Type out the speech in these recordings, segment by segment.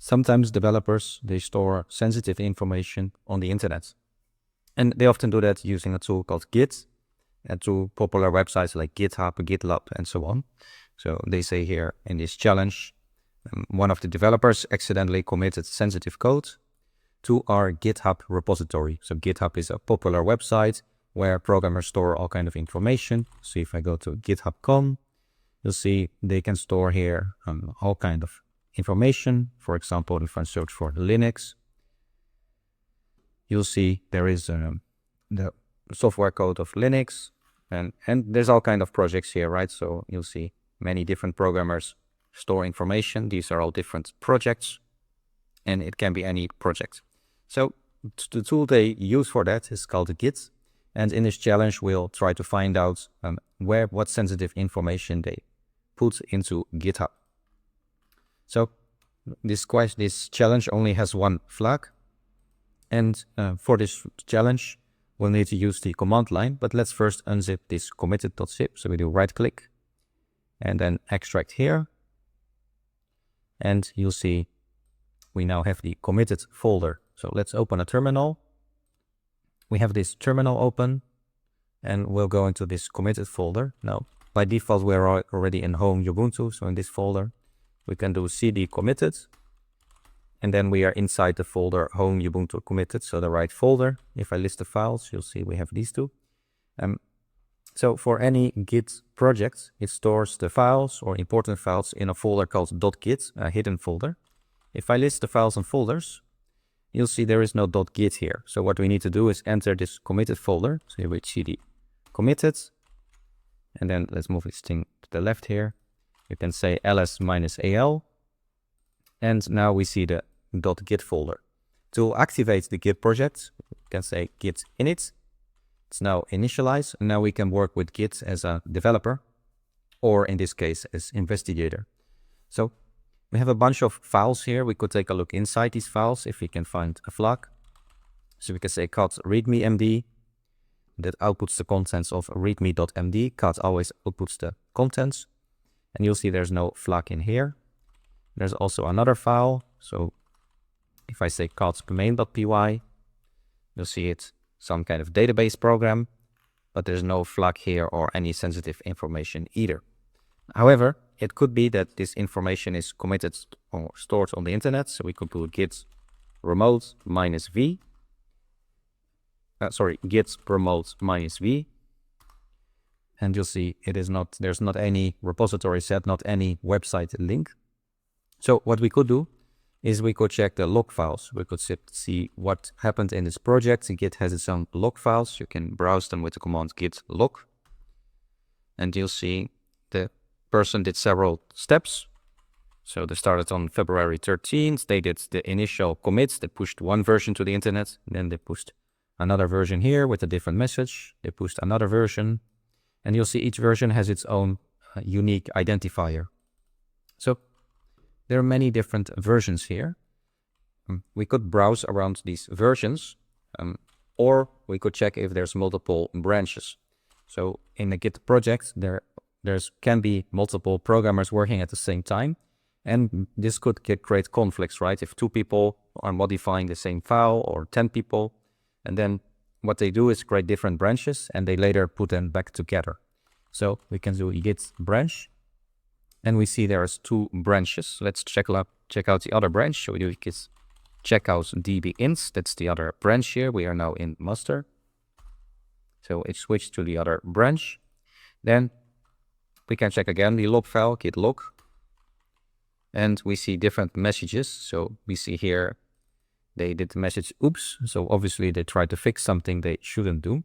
sometimes developers, they store sensitive information on the internet. And they often do that using a tool called Git and to popular websites like GitHub, GitLab, and so on. So they say here in this challenge, one of the developers accidentally committed sensitive code to our GitHub repository. So GitHub is a popular website where programmers store all kind of information. So if I go to github.com, you'll see they can store here all kind of information. For example, if I search for Linux, you'll see there is the software code of Linux, and there's all kind of projects here, right? So you'll see many different programmers store information. These are all different projects, and it can be any project. So the tool they use for that is called Git. And in this challenge, we'll try to find out what sensitive information they put into GitHub. So this challenge only has one flag. And for this challenge, we'll need to use the command line. But let's first unzip this committed.zip. So we do right click and then extract here. And you'll see we now have the committed folder. So let's open a terminal. We have this terminal open and we'll go into this committed folder. Now, by default, we're already in home Ubuntu. So in this folder, we can do cd committed. And then we are inside the folder home Ubuntu committed. So the right folder. If I list the files, you'll see we have these two. So for any Git project, it stores the files or important files in a folder called .git, a hidden folder. If I list the files and folders, you'll see there is no .git here. So what we need to do is enter this committed folder. So here we cd committed. And then let's move this thing to the left here. You can say ls-al. And now we see the .git folder. To activate the Git project, you can say git init. It's now initialized. And now we can work with Git as a developer, or in this case, as investigator. So we have a bunch of files here. We could take a look inside these files if we can find a flag. So we can say cut readme.md. That outputs the contents of readme.md. Cut always outputs the contents. And you'll see there's no flag in here. There's also another file. So if I say cut main.py, you'll see it's some kind of database program, but there's no flag here or any sensitive information either. However, it could be that this information is committed or stored on the internet. So we could do git remote -v. Git remote -v. And you'll see there's not any repository set, not any website link. So what we could do is we could check the log files. We could see what happened in this project. Git has its own log files. You can browse them with the command git log. And you'll see the person did several steps. So they started on February 13th. They did the initial commits. They pushed one version to the internet. Then they pushed another version here with a different message. They pushed another version. And you'll see each version has its own unique identifier. So there are many different versions here. We could browse around these versions, or we could check if there's multiple branches. So in a Git project, there can be multiple programmers working at the same time. And this could create conflicts, right? If 2 people are modifying the same file or 10 people, and then what they do is create different branches and they later put them back together. So we can do git branch and we see there's 2 branches. Let's check out the other branch. So we do git checkout db-ins. That's the other branch here. We are now in master. So it switched to the other branch. Then we can check again the log file, git log. And we see different messages. So we see here they did the message oops. So obviously they tried to fix something they shouldn't do.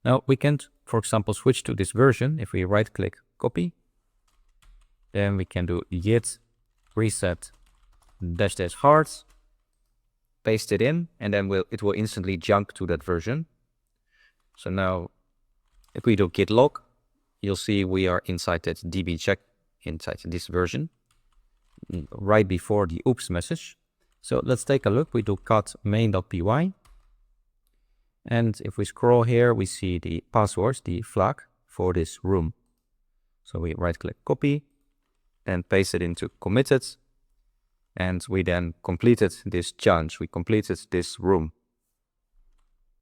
Now we can, for example, switch to this version. If we right click copy, then we can do git reset --hard, paste it in, and then it will instantly jump to that version. So now if we do git log, you'll see we are inside that db check inside this version right before the oops message. So let's take a look. We do cut main.py. And if we scroll here, we see the passwords, the flag for this room. So we right click copy and paste it into committed. and we then completed this challenge. We completed this room.